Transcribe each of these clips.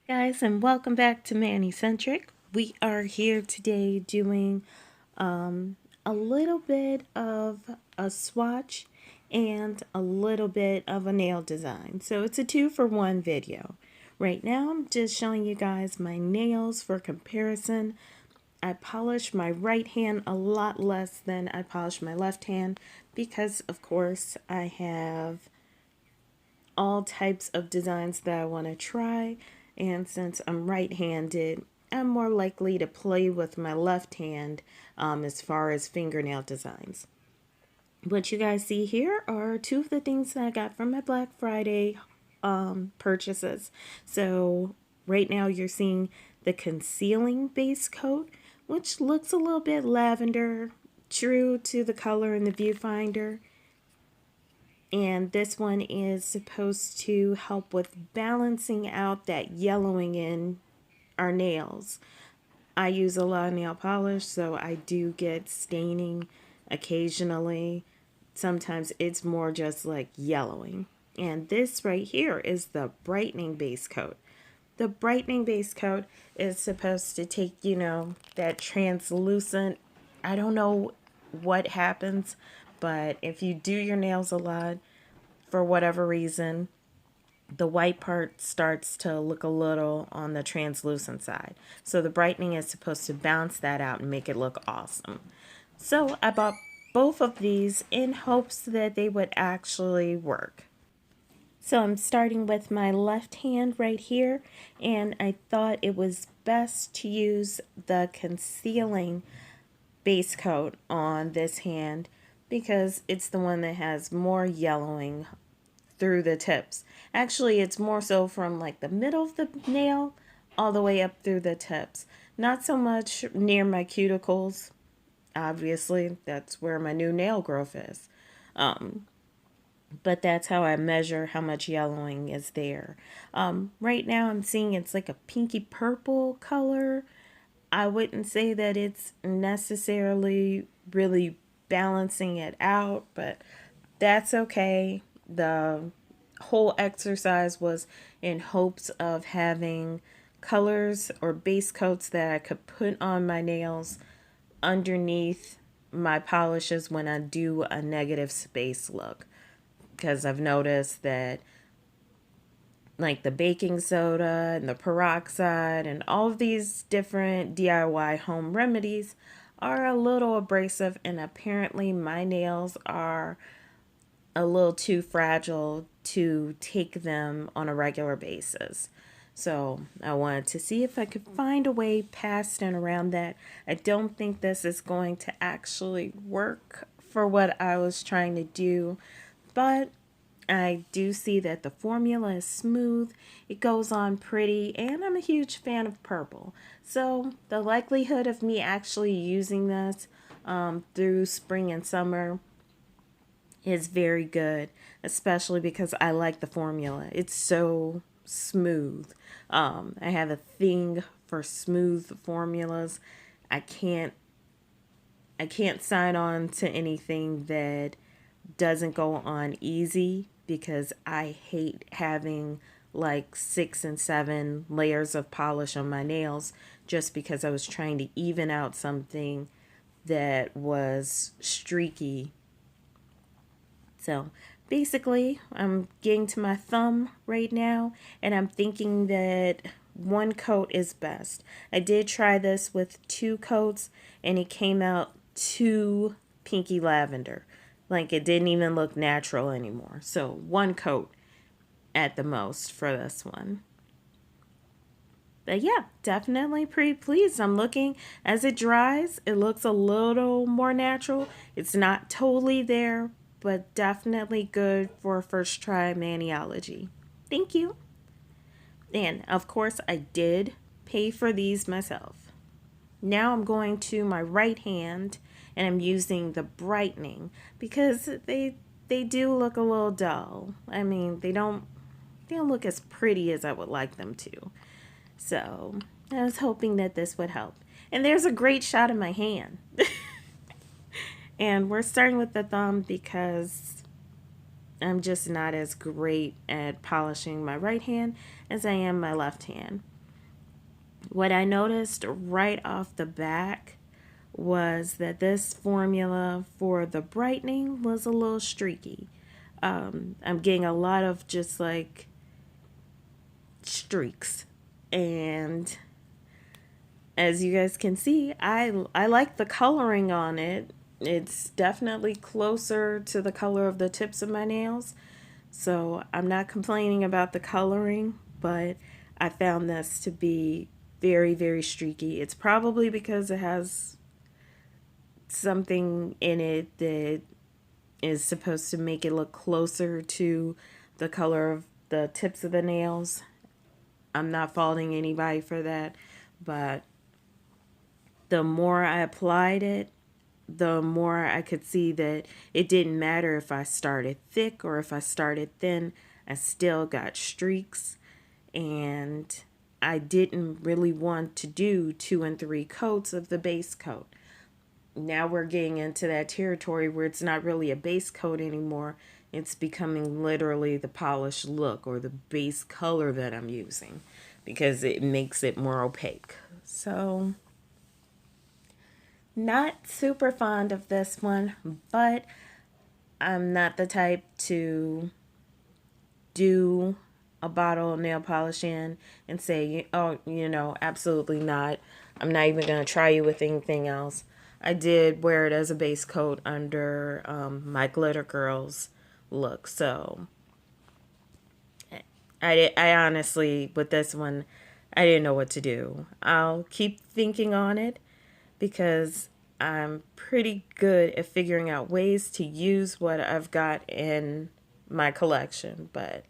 Guys, and welcome back to Manicentric. We are here today doing a little bit of a swatch and a little bit of a nail design. So it's a 2-for-1 video. Right now I'm just showing you guys my nails for comparison. I polish my right hand a lot less than I polish my left hand because of course I have all types of designs that I want to try, and since I'm right-handed, I'm more likely to play with my left hand as far as fingernail designs. What you guys see here are two of the things that I got from my Black Friday purchases. So right now you're seeing the concealing base coat, which looks a little bit lavender, true to the color in the viewfinder. And this one is supposed to help with balancing out that yellowing in our nails. I use a lot of nail polish, so I do get staining occasionally. Sometimes it's more just like yellowing. And this right here is the brightening base coat. The brightening base coat is supposed to take, that translucent, I don't know what happens, but if you do your nails a lot, for whatever reason, the white part starts to look a little on the translucent side. So the brightening is supposed to balance that out and make it look awesome. So I bought both of these in hopes that they would actually work. So I'm starting with my left hand right here, and I thought it was best to use the concealing base coat on this hand because it's the one that has more yellowing through the tips. Actually, it's more so from like the middle of the nail all the way up through the tips. Not so much near my cuticles. Obviously, that's where my new nail growth is. But that's how I measure how much yellowing is there. Right now I'm seeing it's like a pinky purple color. I wouldn't say that it's necessarily really balancing it out, but that's okay. The whole exercise was in hopes of having colors or base coats that I could put on my nails underneath my polishes when I do a negative space look. Because I've noticed that like the baking soda and the peroxide and all of these different DIY home remedies are a little abrasive, and apparently my nails are a little too fragile to take them on a regular basis. So I wanted to see if I could find a way past and around that. I don't think this is going to actually work for what I was trying to do, but I do see that the formula is smooth, it goes on pretty, and I'm a huge fan of purple. So the likelihood of me actually using this through spring and summer is very good, especially because I like the formula. It's so smooth. I have a thing for smooth formulas. I can't I can't sign on to anything that doesn't go on easy because I hate having like 6 and 7 layers of polish on my nails just because I was trying to even out something that was streaky. So basically, I'm getting to my thumb right now, and I'm thinking that one coat is best. I did try this with 2 coats, and it came out too pinky lavender. Like it didn't even look natural anymore. So one coat at the most for this one. But yeah, definitely pretty pleased. I'm looking as it dries, it looks a little more natural. It's not totally there, but definitely good for a first try Maniology. Thank you. And of course, I did pay for these myself. Now I'm going to my right hand and I'm using the brightening because they do look a little dull. I mean, they don't look as pretty as I would like them to. So I was hoping that this would help. And there's a great shot of my hand. And we're starting with the thumb because I'm just not as great at polishing my right hand as I am my left hand. What I noticed right off the back was that this formula for the brightening was a little streaky. I'm getting a lot of just like streaks. And as you guys can see, I like the coloring on it. It's definitely closer to the color of the tips of my nails. So I'm not complaining about the coloring, but I found this to be very, very streaky. It's probably because it has something in it that is supposed to make it look closer to the color of the tips of the nails. I'm not faulting anybody for that, but the more I applied it, the more I could see that it didn't matter if I started thick or if I started thin, I still got streaks. And I didn't really want to do 2 and 3 coats of the base coat. Now we're getting into that territory where it's not really a base coat anymore. It's becoming literally the polished look or the base color that I'm using because it makes it more opaque. So, not super fond of this one, but I'm not the type to do a bottle of nail polish in and say, oh, absolutely not. I'm not even going to try you with anything else. I did wear it as a base coat under my Glitter Girls look. So I honestly, with this one, I didn't know what to do. I'll keep thinking on it because I'm pretty good at figuring out ways to use what I've got in my collection. But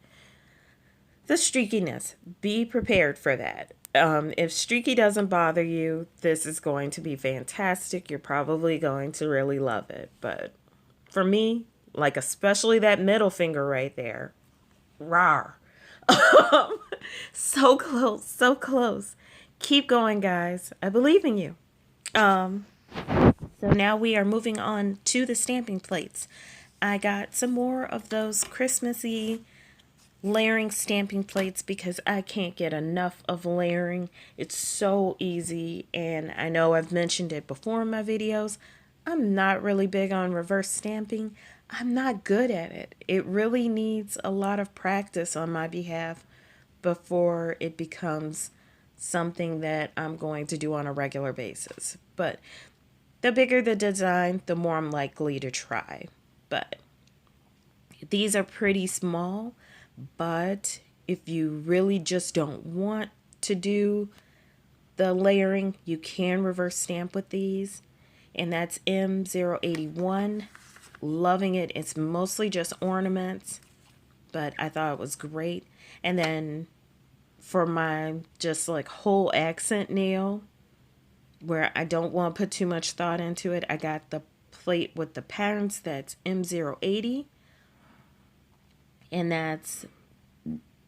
the streakiness, be prepared for that. If streaky doesn't bother you, this is going to be fantastic. You're probably going to really love it. But for me, like especially that middle finger right there, rawr. So close, so close. Keep going, guys. I believe in you. So now we are moving on to the stamping plates. I got some more of those Christmassy layering stamping plates because I can't get enough of layering. It's so easy, and I know I've mentioned it before in my videos. I'm not really big on reverse stamping. I'm not good at it. It really needs a lot of practice on my behalf before it becomes something that I'm going to do on a regular basis. But the bigger the design, the more I'm likely to try. But these are pretty small, but if you really just don't want to do the layering, you can reverse stamp with these. And that's M081. Loving it. It's mostly just ornaments, but I thought it was great. And then for my just like whole accent nail, where I don't want to put too much thought into it, I got the plate with the patterns. That's M080. And that's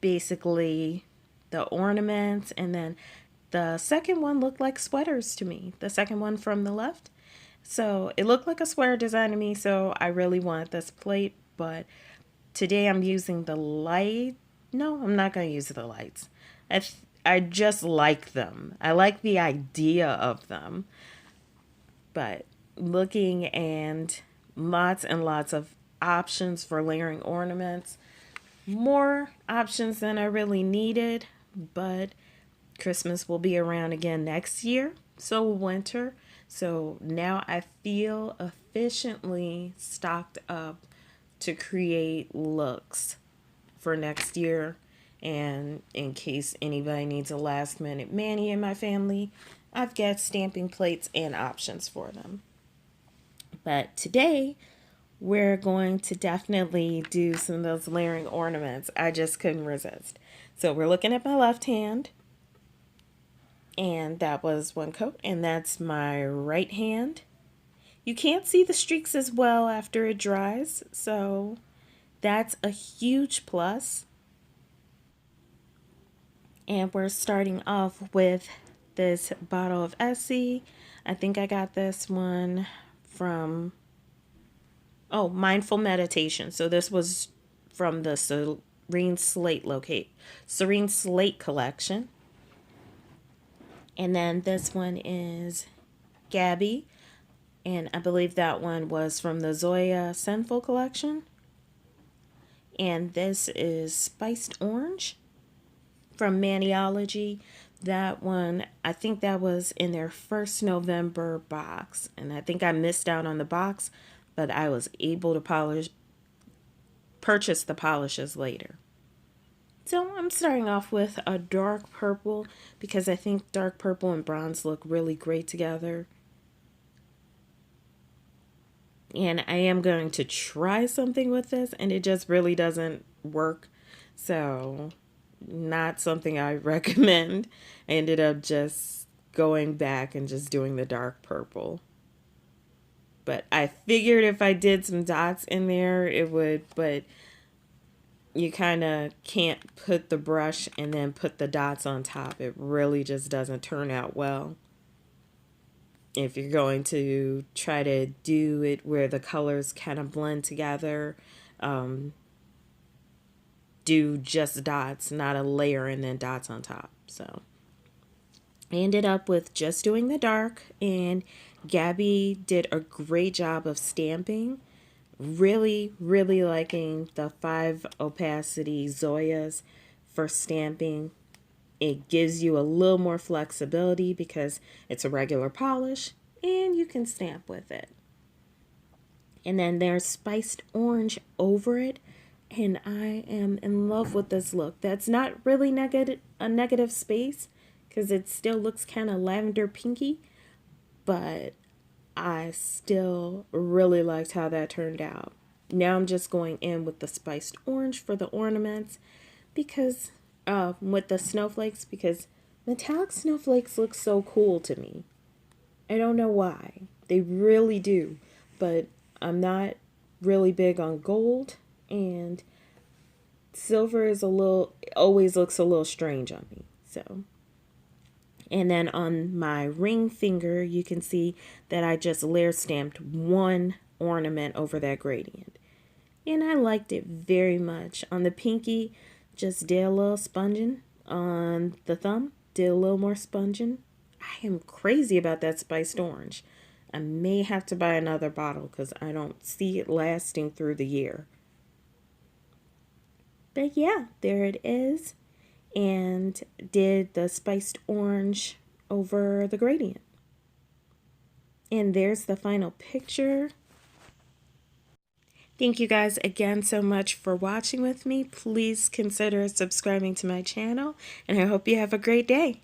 basically the ornaments. And then the second one looked like sweaters to me. The second one from the left. So it looked like a sweater design to me. So I really wanted this plate. But today I'm using the light. No, I'm not going to use the lights. I just like them. I like the idea of them. But looking and lots of options for layering ornaments. More options than I really needed, but Christmas will be around again next year, so winter. So now I feel efficiently stocked up to create looks for next year. And in case anybody needs a last minute mani in my family, I've got stamping plates and options for them. But today, we're going to definitely do some of those layering ornaments. I just couldn't resist. So we're looking at my left hand. And that was one coat. And that's my right hand. You can't see the streaks as well after it dries. So that's a huge plus. And we're starting off with this bottle of Essie. I think I got this one from Mindful Meditation. So this was from the Serene Slate collection. And then this one is Gabby, and I believe that one was from the Zoya Sinful collection. And this is Spiced Orange from Maniology. That one, I think that was in their first November box, and I think I missed out on the box, but I was able to purchase the polishes later. So I'm starting off with a dark purple because I think dark purple and bronze look really great together. And I am going to try something with this, and it just really doesn't work. So, not something I recommend. I ended up just going back and just doing the dark purple. But I figured if I did some dots in there, it would, but you kind of can't put the brush and then put the dots on top. It really just doesn't turn out well. If you're going to try to do it where the colors kind of blend together, do just dots, not a layer and then dots on top. So I ended up with just doing the dark, and Gabby did a great job of stamping. Really, really liking the 5 opacity Zoyas for stamping. It gives you a little more flexibility because it's a regular polish and you can stamp with it. And then there's Spiced Orange over it, and I am in love with this look. That's not really a negative space because it still looks kind of lavender pinky, but I still really liked how that turned out. Now I'm just going in with the Spiced Orange for the ornaments because with the snowflakes, because metallic snowflakes look so cool to me. I don't know why. They really do. But I'm not really big on gold, and silver is always looks a little strange on me. So, and then on my ring finger, you can see that I just layer stamped one ornament over that gradient. And I liked it very much. On the pinky, just did a little sponging. On the thumb, did a little more sponging. I am crazy about that spiced orange. I may have to buy another bottle because I don't see it lasting through the year. But yeah, there it is. And did the spiced orange over the gradient. And there's the final picture. Thank you guys again so much for watching with me. Please consider subscribing to my channel, and I hope you have a great day.